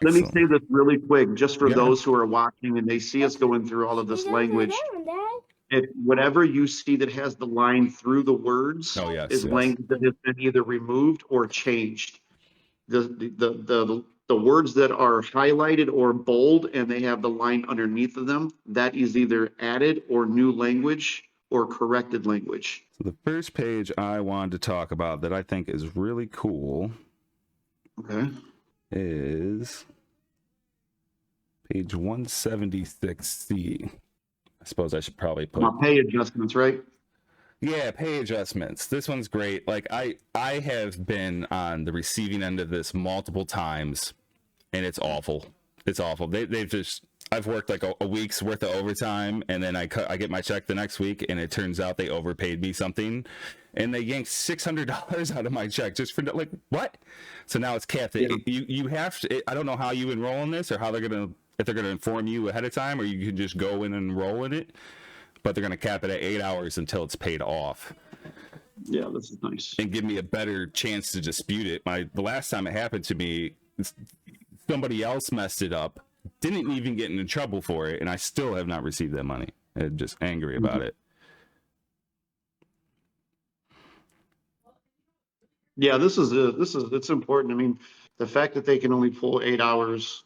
Let me Excellent. say this really quick, just for Yeah. those who are watching and they see us going through all of this language. If whatever you see that has the line through the words Oh, yes, is yes. language that has been either removed or changed. The words that are highlighted or bold and they have the line underneath of them, that is either added or new language or corrected language. So the first page I wanted to talk about that I think is really cool Okay. is page 176C. I suppose I should probably My put, pay adjustments, right? yeah, pay adjustments. This one's great. Like I have been on the receiving end of this multiple times, and it's awful. It's awful. They've just, I've worked like a week's worth of overtime, and then I get my check the next week, and it turns out they overpaid me something, and they yanked $600 out of my check just for like what? So now it's capped. Yeah. You have to. I don't know how you enroll in this or how they're gonna, if they're gonna inform you ahead of time, or you can just go in and enroll in it, but they're gonna cap it at 8 hours until it's paid off Yeah, this is nice. and give me a better chance to dispute it. The last time it happened to me, somebody else messed it up, didn't even get into trouble for it, and I still have not received that money. I'm just angry about it. Yeah, it's important. I mean, the fact that they can only pull 8 hours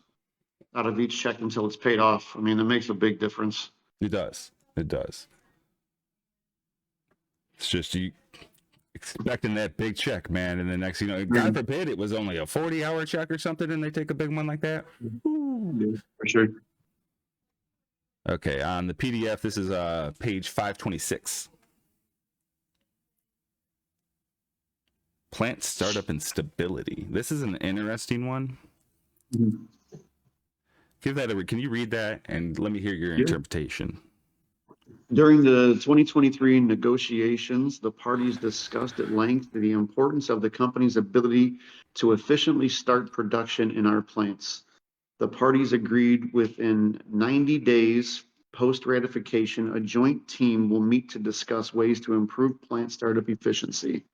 out of each check until it's paid off, I mean, it makes a big difference. It does. It does. It's just you expecting that big check, man, and the next, God forbid it was only a 40-hour check or something, and they take a big one like that. Yeah, for sure. Okay, on the PDF, this is page 526. Plant startup and stability. This is an interesting one. Mhm. Give that a. Can you read that and let me hear your Yeah. interpretation? During the 2023 negotiations, the parties discussed at length the importance of the company's ability to efficiently start production in our plants. The parties agreed within 90 days post ratification, a joint team will meet to discuss ways to improve plant startup efficiency.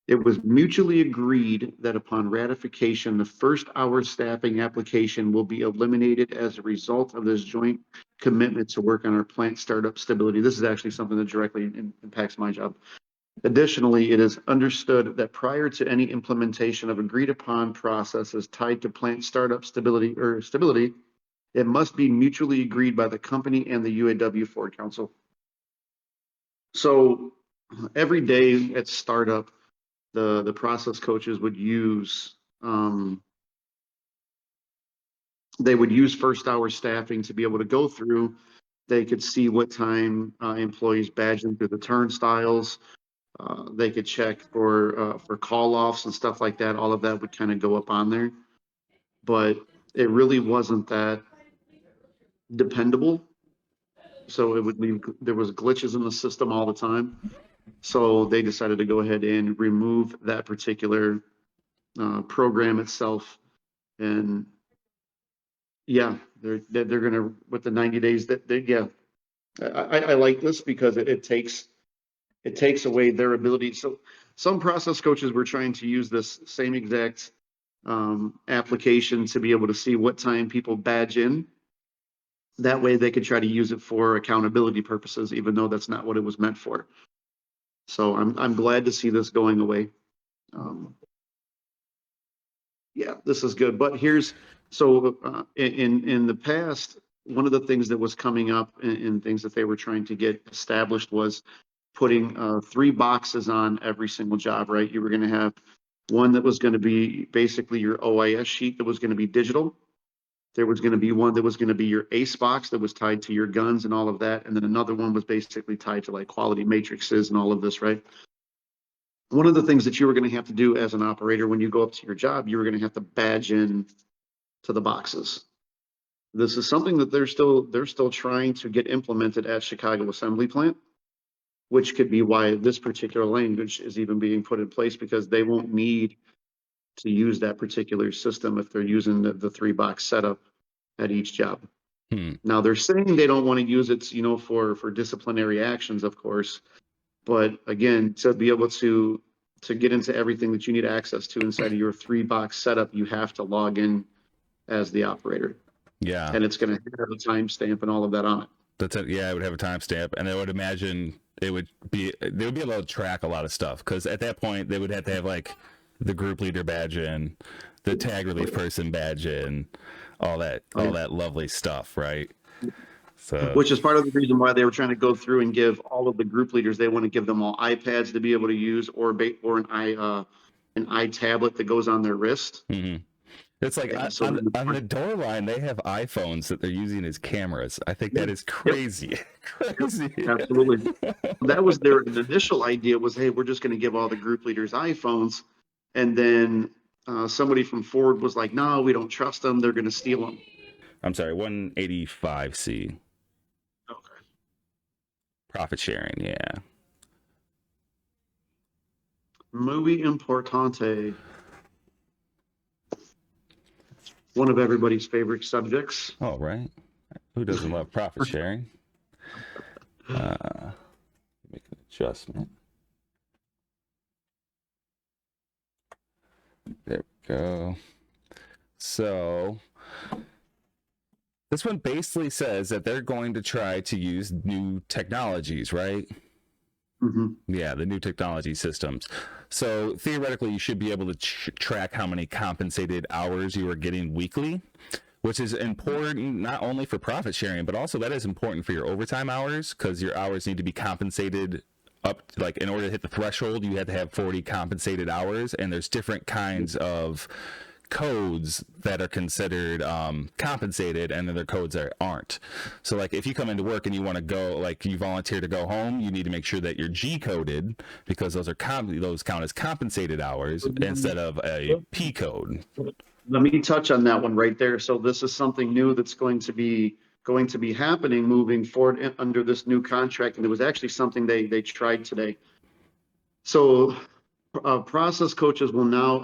It was mutually agreed that upon ratification, the first hour staffing application will be eliminated as a result of this joint commitment to work on our plant startup stability. This is actually something that directly impacts my job. Additionally, it is understood that prior to any implementation of agreed upon processes tied to plant startup stability, it must be mutually agreed by the company and the UAW Ford Council. So every day at startup, the process coaches would use they would use first hour staffing to be able to go through. They could see what time employees badge them through the turnstiles. They could check for call offs and stuff like that. All of that would kind of go up on there, but it really wasn't that dependable. So it would leave, there was glitches in the system all the time. So they decided to go ahead and remove that particular program itself. And yeah, they're gonna with the 90 days that they yeah. I like this because it takes away their ability. So some process coaches were trying to use this same exact application to be able to see what time people badge in. That way they could try to use it for accountability purposes, even though that's not what it was meant for. So I'm glad to see this going away. Um, yeah, this is good. But here's so in the past, one of the things that was coming up in things that they were trying to get established was putting three boxes on every single job. Right, you were going to have one that was going to be basically your OIS sheet that was going to be digital. There was going to be one that was going to be your ACE box that was tied to your guns and all of that, and then another one was basically tied to like quality matrices and all of this. Right, one of the things that you were going to have to do as an operator when you go up to your job, you were going to have to badge in to the boxes. This is something that they're still trying to get implemented at Chicago Assembly Plant, which could be why this particular language is even being put in place because they won't need to use that particular system if they're using the three box setup at each job. Now they're saying they don't want to use it, for disciplinary actions, of course, but again, to be able to get into everything that you need access to inside of your three box setup, you have to log in as the operator. Yeah. And it's going to have a timestamp and all of that on it. That's it. Yeah, it would have a timestamp, and I would imagine they would be able to track a lot of stuff, because at that point they would have to have like the group leader badge in, the tag relief person badge in, all that lovely stuff, right? So, Which is part of the reason why they were trying to go through and give all of the group leaders, they want to give them all iPads to be able to use, or an iTablet that goes on their wrist. mm-hmm. It's like Yeah, on the door line, they have iPhones that they're using as cameras. I think that is crazy. Crazy. Absolutely. That was their initial idea was, hey, we're just going to give all the group leaders iPhones. And then somebody from Ford was like, no, we don't trust them. They're going to steal them. I'm sorry, 185C. Okay. Profit sharing, yeah. Muy importante. One of everybody's favorite subjects. Oh, right. Who doesn't love profit sharing? Make an adjustment. There we go. So this one basically says that they're going to try to use new technologies, right? Mm-hmm. Yeah, the new technology systems. So theoretically, you should be able to track how many compensated hours you are getting weekly, which is important not only for profit sharing, but also that is important for your overtime hours, because your hours need to be compensated up. Like, in order to hit the threshold, you have to have 40 compensated hours, and there's different kinds of codes that are considered compensated, and then there are codes that aren't. So like, if you come into work and you want to go, like, you volunteer to go home, you need to make sure that you're G coded, because those count as compensated hours instead of a P code. Let me touch on that one right there. So this is something new that's going to be happening moving forward under this new contract, and it was actually something they tried today. So process coaches will now,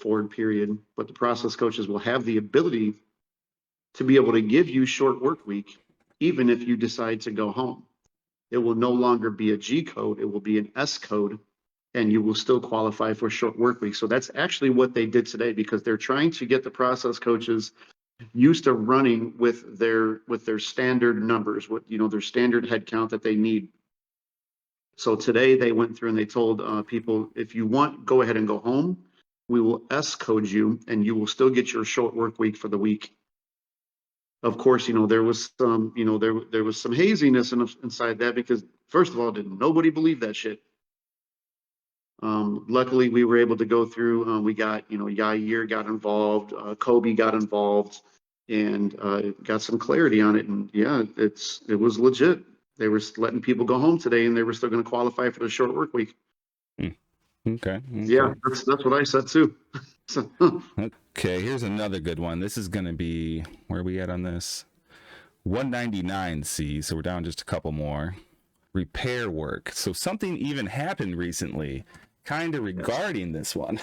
Ford period, but the process coaches will have the ability to be able to give you short work week, even if you decide to go home. It will no longer be a G code, it will be an S code, and you will still qualify for short work week. So that's actually what they did today, because they're trying to get the process coaches used to running with their standard numbers, their standard head count that they need. So today they went through and they told people, if you want, go ahead and go home. We will S code you, and you will still get your short work week for the week. Of course, there was some, there was some haziness inside that, because first of all, didn't nobody believe that shit. Luckily, we were able to go through. We got, Yair got involved, Kobe got involved, and got some clarity on it. And yeah, it was legit. They were letting people go home today, and they were still going to qualify for the short work week. Okay. Yeah, that's what I said too. So, okay, here's another good one. This is going to be, where are we at on this? 199C, so we're down just a couple more. Repair work. So something even happened recently, kind of regarding this one,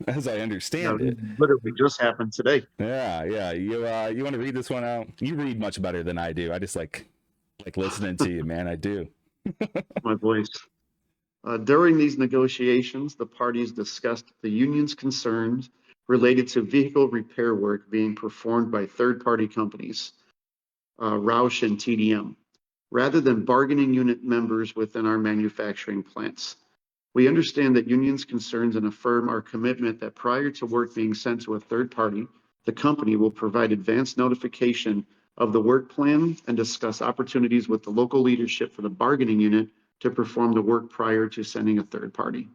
as I understand it. Literally just happened today. Yeah. You want to read this one out? You read much better than I do. I just like listening to you, man. I do. My voice. During these negotiations, the parties discussed the union's concerns related to vehicle repair work being performed by third-party companies, Rouge and TDM, rather than bargaining unit members within our manufacturing plants. We understand that unions' concerns and affirm our commitment that prior to work being sent to a third party, the company will provide advance notification of the work plan and discuss opportunities with the local leadership for the bargaining unit to perform the work prior to sending a third party.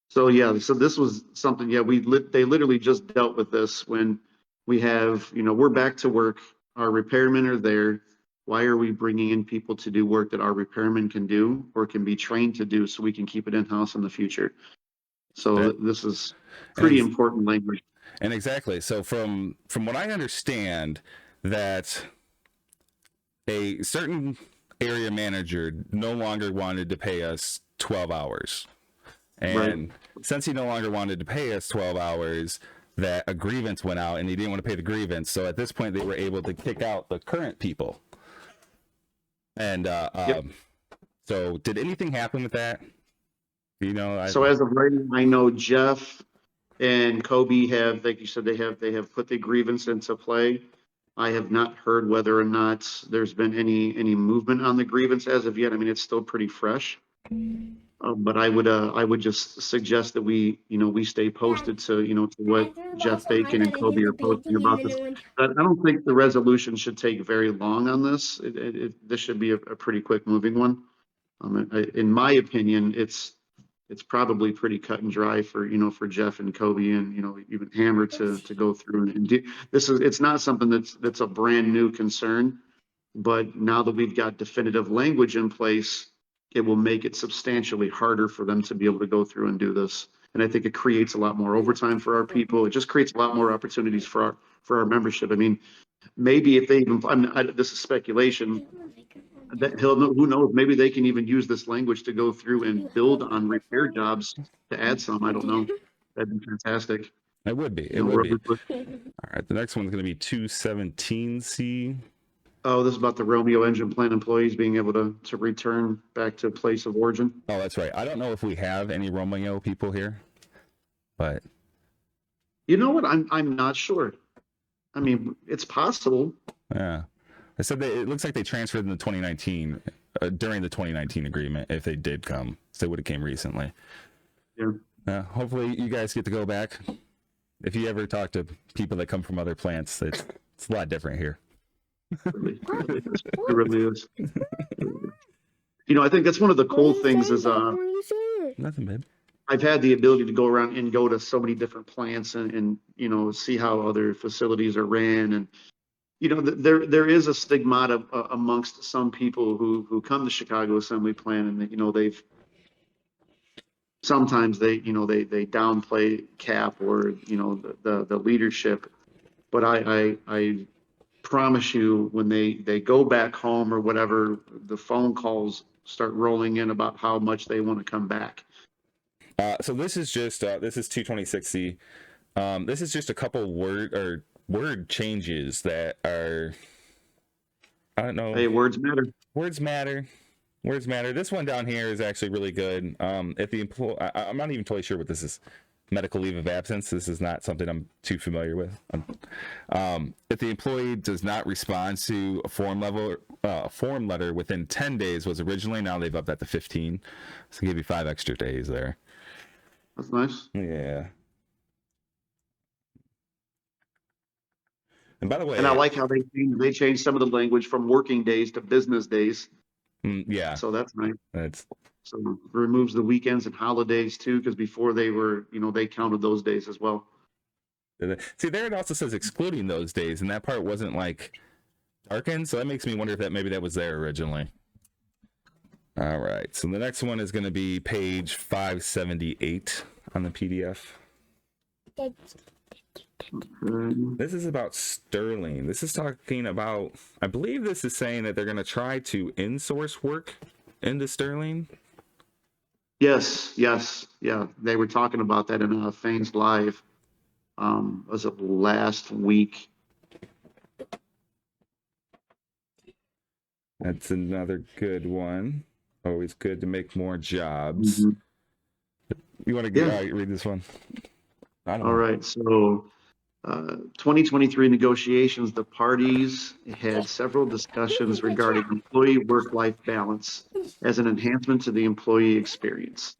So yeah, so this was something, yeah, they literally just dealt with this when we have, we're back to work, our repairmen are there. Why are we bringing in people to do work that our repairmen can do or can be trained to do, so we can keep it in-house in the future? So this is pretty important language. And exactly. So from what I understand, that a certain area manager no longer wanted to pay us 12 hours. And since he no longer wanted to pay us 12 hours, that a grievance went out, and he didn't want to pay the grievance. So at this point, they were able to kick out the current people. And so did anything happen with that? So as of right now, I know Jeff, and Kobe have, like you said, they have put the grievance into play. I have not heard whether or not there's been any movement on the grievance as of yet. I mean, it's still pretty fresh. But I would just suggest that we stay posted to what Jeff Bacon and Kobe are posting about this. I don't think the resolution should take very long on this. This should be a pretty quick moving one. In my opinion, it's probably pretty cut and dry for Jeff and Kobe and even Hammer to go through and do. It's not something that's a brand new concern, but now that we've got definitive language in place, it will make it substantially harder for them to be able to go through and do this. And I think it creates a lot more overtime for our people. It just creates a lot more opportunities for our membership. I mean, maybe if they even, this is speculation, that who knows, maybe they can even use this language to go through and build on repair jobs to add some. I don't know. That'd be fantastic. It would be. It would be. All right. The next one's going to be 217C. Oh, this is about the Romeo engine plant employees being able to return back to place of origin. Oh, that's right. I don't know if we have any Romeo people here, but you know what? I'm not sure. I mean, it's possible. Yeah. I said it looks like they transferred in the 2019 during the 2019 agreement. If they did come, so they would have came recently. Yeah. Hopefully, you guys get to go back. If you ever talk to people that come from other plants, it's a lot different here. It really is. I think that's one of the cool things is Nothing, babe. I've had the ability to go around and go to so many different plants and see how other facilities are ran, and there is a stigmata amongst some people who come to Chicago Assembly Plant, and they've sometimes they downplay CAP or the leadership, but I promise you, when they go back home or whatever, the phone calls start rolling in about how much they want to come back. So this is just this is 226C. This is just a couple word changes that are, I don't know. Hey, words matter. Words matter. Words matter. This one down here is actually really good. If the employee, I'm not even totally sure what this is. Medical leave of absence. This is not something I'm too familiar with. If the employee does not respond to a form letter within 10 days was originally, now they've upped that to 15. So give you 5 extra days there. That's nice. Yeah. And by the way, and I like how they changed some of the language from working days to business days. Yeah. So that's nice. So it removes the weekends and holidays too, because before they were, they counted those days as well. See, there it also says excluding those days, and that part wasn't like darkened, so that makes me wonder if maybe that was there originally. All right, so the next one is going to be page 578 on the PDF. This is about Sterling. This is talking about, I believe this is saying that they're going to try to insource work into Sterling. Yes. Yeah. They were talking about that in Fanes Live. Was it last week? That's another good one. Always good to make more jobs. Mm-hmm. You want to read this one? I don't know. All right. So 2023 negotiations, the parties had several discussions regarding employee work-life balance as an enhancement to the employee experience.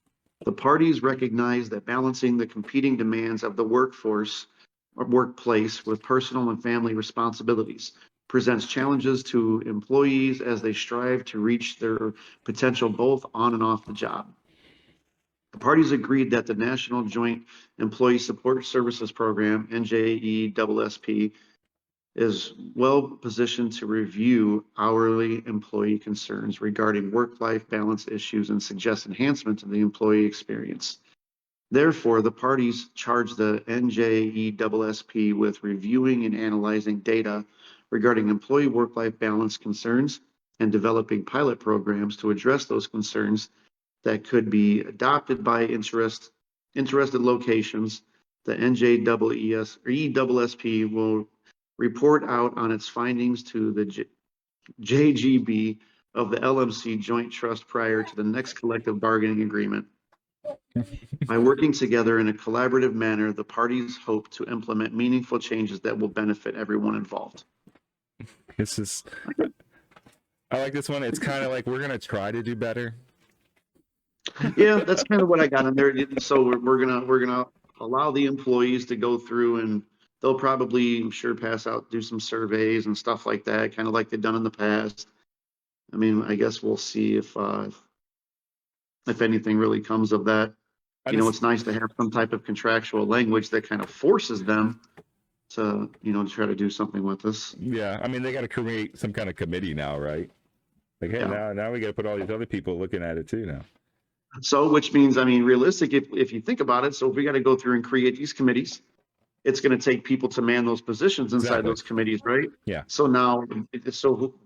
The parties recognize that balancing the competing demands of the workforce or workplace with personal and family responsibilities presents challenges to employees as they strive to reach their potential both on and off the job. The parties agreed that the National Joint Employee Support Services Program, NJESSP, is well positioned to review hourly employee concerns regarding work-life balance issues and suggest enhancement to the employee experience. Therefore, the parties charged the NJESSP with reviewing and analyzing data regarding employee work-life balance concerns and developing pilot programs to address those concerns that could be adopted by interested locations. The NJESSP will report out on its findings to the JGB of the LMC Joint Trust prior to the next collective bargaining agreement. By working together in a collaborative manner, the parties hope to implement meaningful changes that will benefit everyone involved. This is, I like this one. It's kind of like we're gonna try to do better. Yeah, that's kind of what I got in there. So we're gonna allow the employees to go through, and they'll probably, I'm sure, pass out, do some surveys and stuff like that, kind of like they've done in the past. I mean, I guess we'll see if anything really comes of that. It's nice to have some type of contractual language that kind of forces them to, to try to do something with this. Yeah, I mean, they got to create some kind of committee now, right? Like, hey, now we got to put all these other people looking at it too now. So, which means, I mean, realistic, if you think about it, so if we got to go through and create these committees, it's going to take people to man those positions inside those committees, right? Yeah. So now,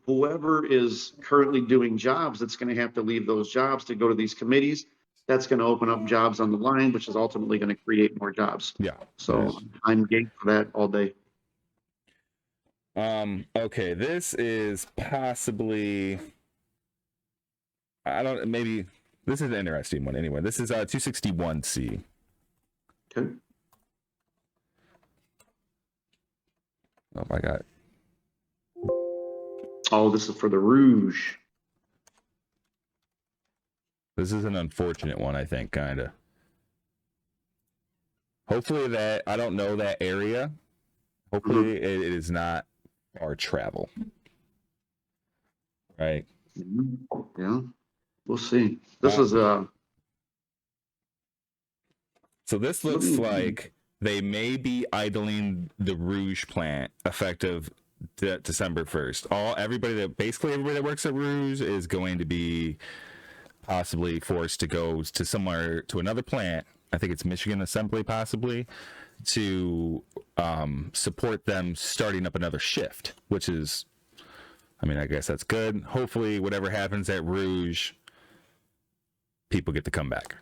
whoever is currently doing jobs, that's going to have to leave those jobs to go to these committees. That's going to open up jobs on the line, which is ultimately going to create more jobs. Yeah. So I'm game for that all day. Okay, this is possibly, maybe this is an interesting one anyway. This is 261C. Okay. Oh my God. Oh, this is for the Rouge. This is an unfortunate one, I think, kind of. Hopefully I don't know that area. Hopefully it is not far travel. Right? Yeah. We'll see. This is so this looks like they may be idling the Rouge plant effective December 1st. Everybody that works at Rouge is going to be possibly forced to go to another plant. I think it's Michigan Assembly, possibly, to support them starting up another shift, which is, I mean, I guess that's good. Hopefully, whatever happens at Rouge, people get to come back.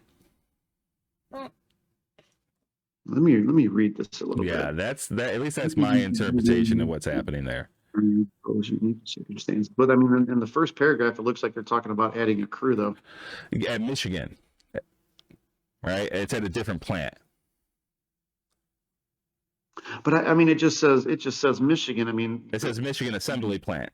Let me read this a little bit. Yeah, at least that's my interpretation of what's happening there. But I mean, in the first paragraph, it looks like they're talking about adding a crew, though. At Michigan, right? It's at a different plant. But I mean, it just says Michigan. I mean, it says Michigan Assembly Plant.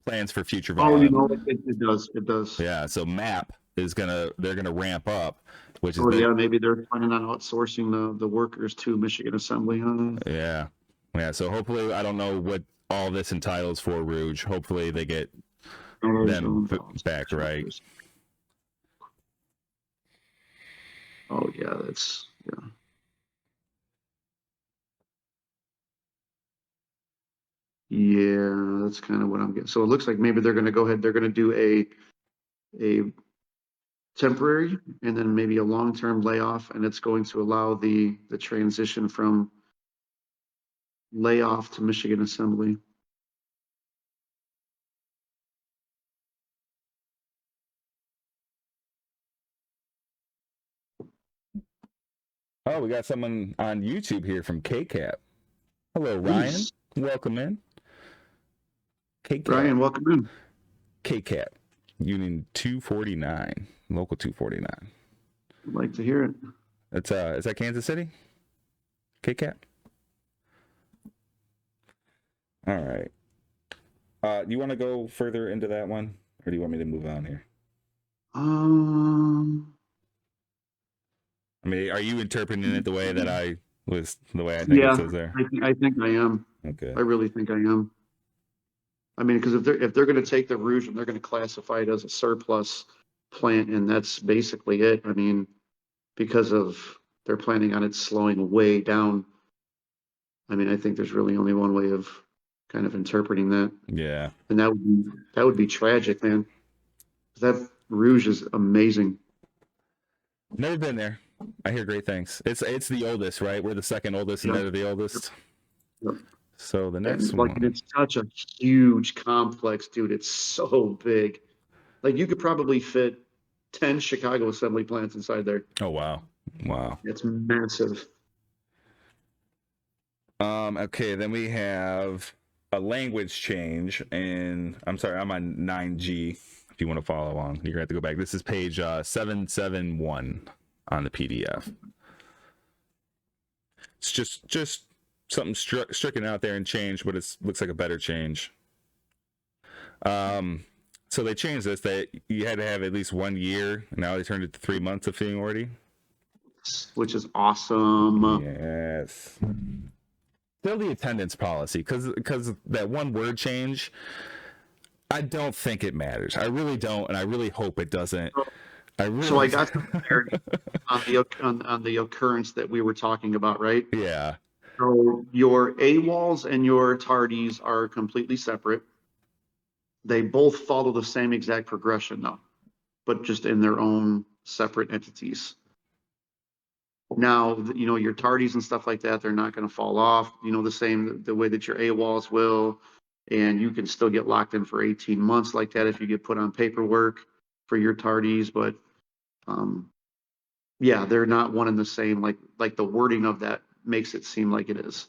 Plans for future volume. Oh, it does. Yeah, so MAP they're gonna ramp up, which is maybe they're planning on outsourcing the workers to Michigan Assembly. Yeah. So hopefully, I don't know what all this entitles for Rouge. Hopefully, they get them back right. Oh yeah, that's Yeah, that's kind of what I'm getting. So it looks like maybe they're going to go ahead. They're going to do a temporary and then maybe a long-term layoff, and it's going to allow the transition from layoff to Michigan Assembly. Oh, we got someone on YouTube here from KCAP. Hello, Ryan. Nice. Welcome in. KCAP. Ryan, welcome in. KCAP, Union 249, Local 249. I'd like to hear it. It's is that Kansas City? KCAP? All right. Do you want to go further into that one, or do you want me to move on here? I mean, are you interpreting it the way that I think it says there? I think I am. Okay. I really think I am. I mean, because if they're going to take the Rouge and they're going to classify it as a surplus plant, and that's basically it. I mean, because they're planning on it slowing way down. I mean, I think there's really only one way of kind of interpreting that. Yeah. And that would be tragic, man. That Rouge is amazing. Never been there. I hear great things. It's the oldest, right? We're the second oldest, and they're the oldest. Yep. So the next one. It's such a huge complex, dude. It's so big. Like you could probably fit 10 Chicago assembly plants inside there. Oh wow. It's massive. Okay, then we have a language change, and I'm sorry, I'm on 9G. If you want to follow along, you're gonna have to go back. This is page 771. on the PDF. It's just something stricken out there and changed, but it looks like a better change. So they changed this, that you had to have at least 1 year. Now they turned it to 3 months of seniority, which is awesome. Yes. Still the attendance policy, because that one word change, I don't think it matters. I really don't, and I really hope it doesn't. So I got some clarity on the occurrence that we were talking about, right? Yeah. So your AWOLs and your tardies are completely separate. They both follow the same exact progression though, but just in their own separate entities. Now, your tardies and stuff like that, they're not going to fall off, the way that your AWOLs will, and you can still get locked in for 18 months like that if you get put on paperwork for your tardies, but yeah, they're not one and the same, like the wording of that makes it seem like it is.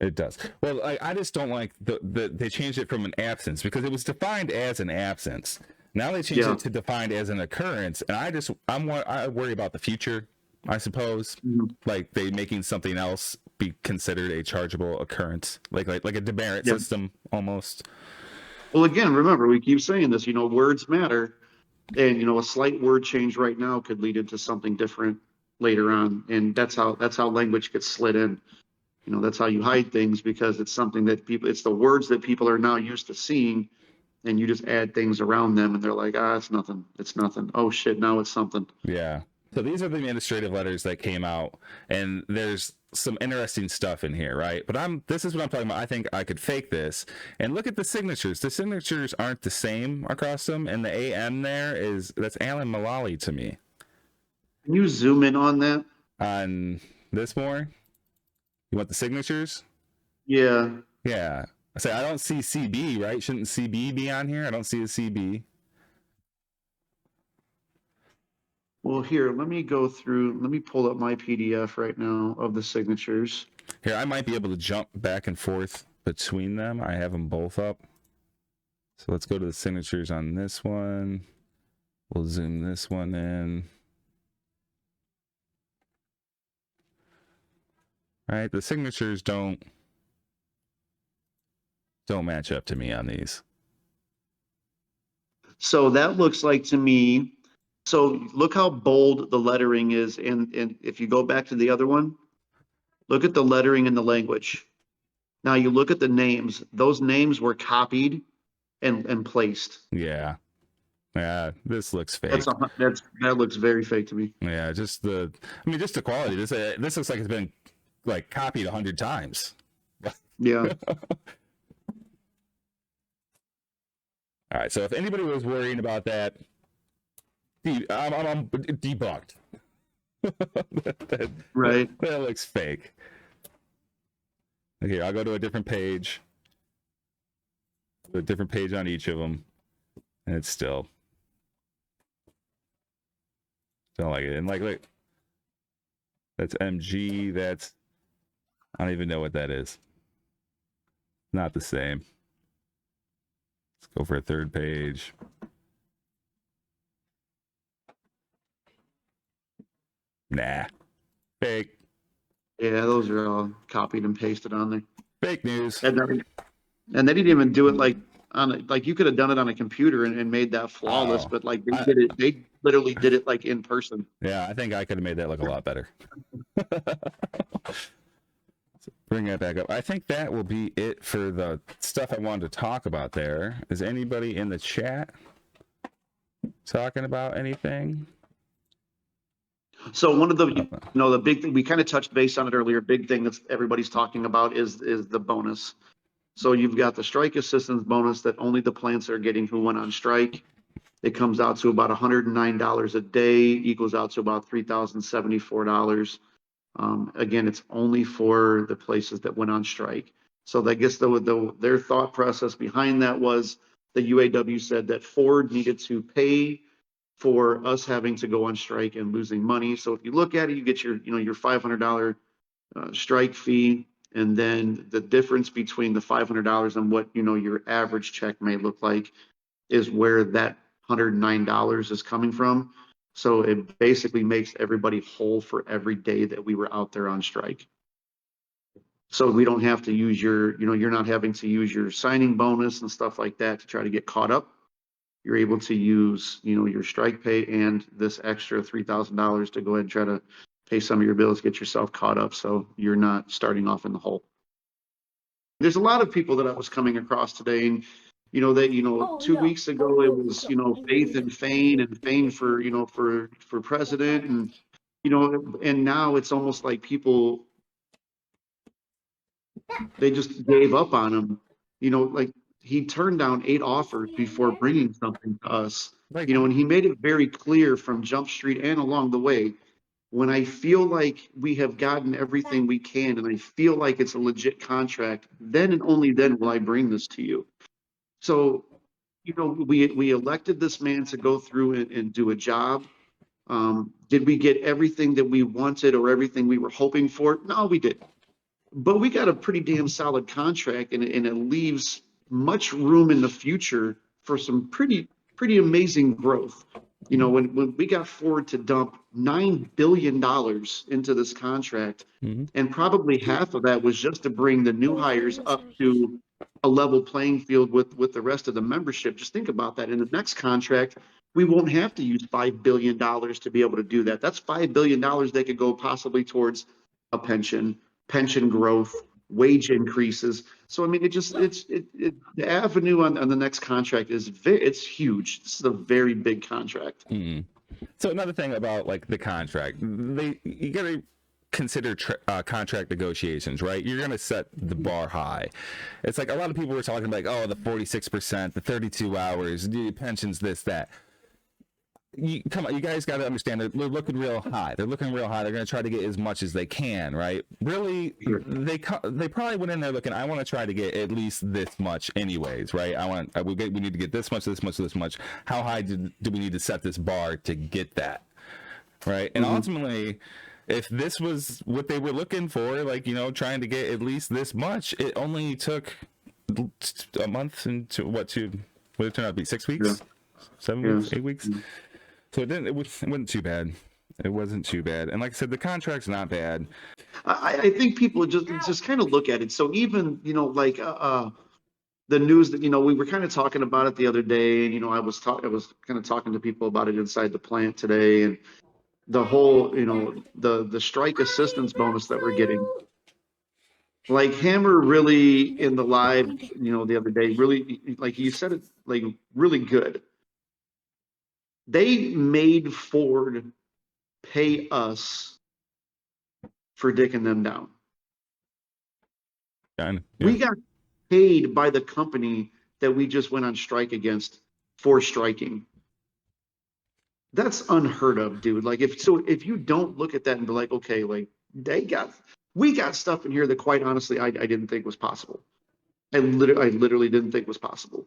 It does. Well, I just don't like they changed it from an absence, because it was defined as an absence. Now they changed it to defined as an occurrence, and I worry about the future, I suppose. Mm-hmm. Like they making something else be considered a chargeable occurrence, like a demerit system almost. Well, again, remember, we keep saying this. Words matter, and a slight word change right now could lead into something different later on, and that's how language gets slid in. That's how you hide things, because it's something that it's the words that people are now used to seeing, and you just add things around them and they're like, it's nothing. It's nothing. Oh shit, now it's something. Yeah. So these are the administrative letters that came out, and there's some interesting stuff in here, right? But this is what I'm talking about. I think I could fake this, and look at the signatures. The signatures aren't the same across them, and the AM that's Alan Mullally to me. Can you zoom in on that? On this more? You want the signatures? Yeah. Yeah. I say I don't see CB, right? Shouldn't CB be on here? I don't see a CB. Well, here, let me pull up my PDF right now of the signatures. Here, I might be able to jump back and forth between them. I have them both up. So let's go to the signatures on this one. We'll zoom this one in. All right, the signatures don't match up to me on these. So that looks like to me, so look how bold the lettering is, and if you go back to the other one, look at the lettering and the language. Now you look at the names. Those names were copied and placed. Yeah. Yeah, this looks fake. That looks very fake to me. Yeah, just the quality. This looks like it's been like copied 100 times. Yeah. All right, so if anybody was worrying about that, I'm debunked. Right. That looks fake. Okay, I'll go to a different page. A different page on each of them, and it's still don't like it. And look, that's MG. That's I don't even know what that is. Not the same. Let's go for a third page. Nah. Fake. Yeah, those are all copied and pasted on there. Fake news. And they didn't even do it like you could have done it on a computer and made that flawless, but like they literally did it like in person. Yeah, I think I could have made that look a lot better. So bring that back up. I think that will be it for the stuff I wanted to talk about there. Is anybody in the chat talking about anything? So one of the the big thing, we kind of touched base on it earlier, big thing that everybody's talking about is the bonus. So you've got the strike assistance bonus that only the plants are getting who went on strike. It comes out to about $109 a day, equals out to about $3,074. Again, it's only for the places that went on strike. So I guess their thought process behind that was the UAW said that Ford needed to pay for us having to go on strike and losing money. So if you look at it, you get your $500 strike fee, and then the difference between the $500 and what your average check may look like is where that $109 is coming from. So it basically makes everybody whole for every day that we were out there on strike. So we don't have to use your, you're not having to use your signing bonus and stuff like that to try to get caught up. You're able to use, your strike pay and this extra $3,000 to go ahead and try to pay some of your bills, get yourself caught up so you're not starting off in the hole. There's a lot of people that I was coming across today, and Oh, 2 weeks ago it was, Faith and Fane for, for president, and and now it's almost like people, they just gave up on him. Like he turned down 8 offers before bringing something to us. Like, And he made it very clear from Jump Street and along the way, when I feel like we have gotten everything we can and I feel like it's a legit contract, then and only then will I bring this to you. So, we elected this man to go through and do a job. Did we get everything that we wanted or everything we were hoping for? No, we didn't. But we got a pretty damn solid contract, and it leaves much room in the future for some pretty amazing growth. When we got Ford to dump $9 billion into this contract, and probably half of that was just to bring the new hires up to a level playing field with the rest of the membership. Just think about that. In the next contract, we won't have to use $5 billion to be able to do that. That's $5 billion they could go possibly towards a pension growth, wage increases. So I mean, the avenue on the next contract it's huge. This is a very big contract. So another thing about like the contract, you gotta consider contract negotiations, right? You're gonna set the bar high. It's like a lot of people were talking like, oh, the 46%, the 32 hours, the pensions, this, that. Come on, you guys got to understand they're looking real high. They're looking real high. They're going to try to get as much as they can, right? Really, Sure. they probably went in there looking, I want to try to get at least this much anyways, right? We need to get this much, this much, this much. How high do we need to set this bar to get that, right? And ultimately, if this was what they were looking for, like, trying to get at least this much, it only took a month and what it turned out to be 6 weeks, Yeah. 7 weeks, 8 weeks. So it wasn't too bad. It wasn't too bad. And like I said, the contract's not bad. I think people just kind of look at it. So even, like the news that, we were kind of talking about it the other day, and, I was kind of talking to people about it inside the plant today, and the whole, the strike assistance bonus that we're getting. Like Hammer really in the live, the other day, really, like you said it, like really good. They made Ford pay us for dicking them down. Yeah. We got paid by the company that we just went on strike against for striking. That's unheard of, dude. Like if you don't look at that and be like, okay, like we got stuff in here that quite honestly I didn't think was possible. I literally didn't think was possible.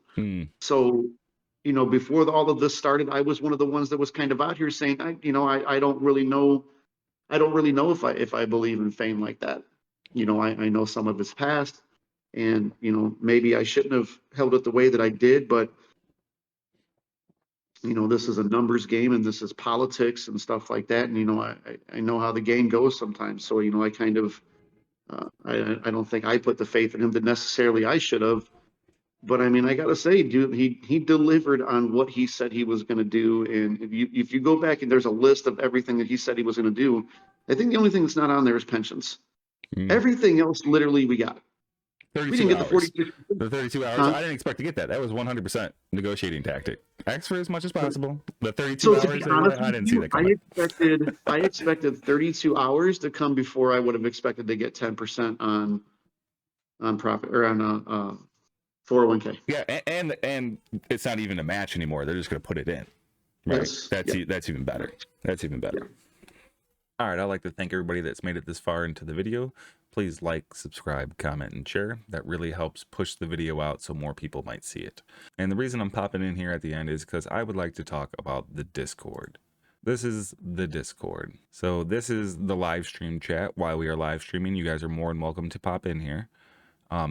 So, before all of this started, I was one of the ones that was kind of out here saying, I don't really know. I don't really know if I believe in fame like that. I know some of his past, and maybe I shouldn't have held it the way that I did, but this is a numbers game and this is politics and stuff like that, and I know how the game goes sometimes. So I kind of I don't think I put the faith in him that necessarily I should have. But I mean, I gotta say, dude, he delivered on what he said he was going to do. And if you go back and there's a list of everything that he said he was going to do, I think the only thing that's not on there is pensions. Everything else, literally, we got. 32 we didn't get hours. The 32 hours. I didn't expect to get that. That was 100% negotiating tactic. Ask for as much as possible. The 32 hours. To be honest, I didn't see that coming. I expected 32 hours to come before I would have expected to get 10% on profit or on 401k. Yeah, and it's not even a match anymore. They're just going to put it in. Right. Yes. That's even better. That's even better. Yeah. All right. I'd like to thank everybody that's made it this far into the video. Please like, subscribe, comment, and share. That really helps push the video out so more people might see it. And the reason I'm popping in here at the end is because I would like to talk about the Discord. This is the Discord. So this is the live stream chat while we are live streaming. You guys are more than welcome to pop in here.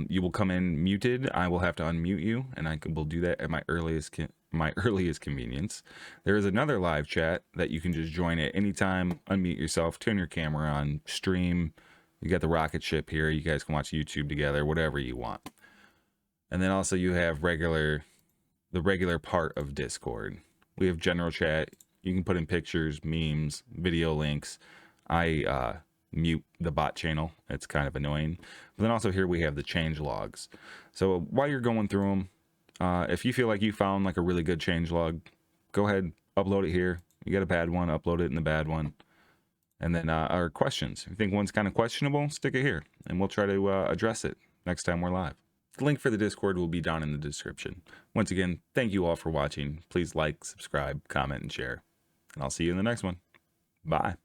You will come in muted. I will have to unmute you, and will do that at my earliest my earliest convenience. There is another live chat that you can just join at any time, unmute yourself, turn your camera on, stream. You got the rocket ship here. You guys can watch YouTube together, whatever you want. And then also you have the regular part of Discord. We have general chat. You can put in pictures, memes, video links. I mute the bot channel. It's kind of annoying. But then also here we have the change logs. So while you're going through them, if you feel like you found like a really good change log, go ahead, upload it here. You got a bad one, upload it in the bad one. And then our questions. If you think one's kind of questionable, stick it here, and we'll try to address it next time we're live. The link for the Discord will be down in the description. Once again, thank you all for watching. Please like, subscribe, comment, and share. And I'll see you in the next one. Bye.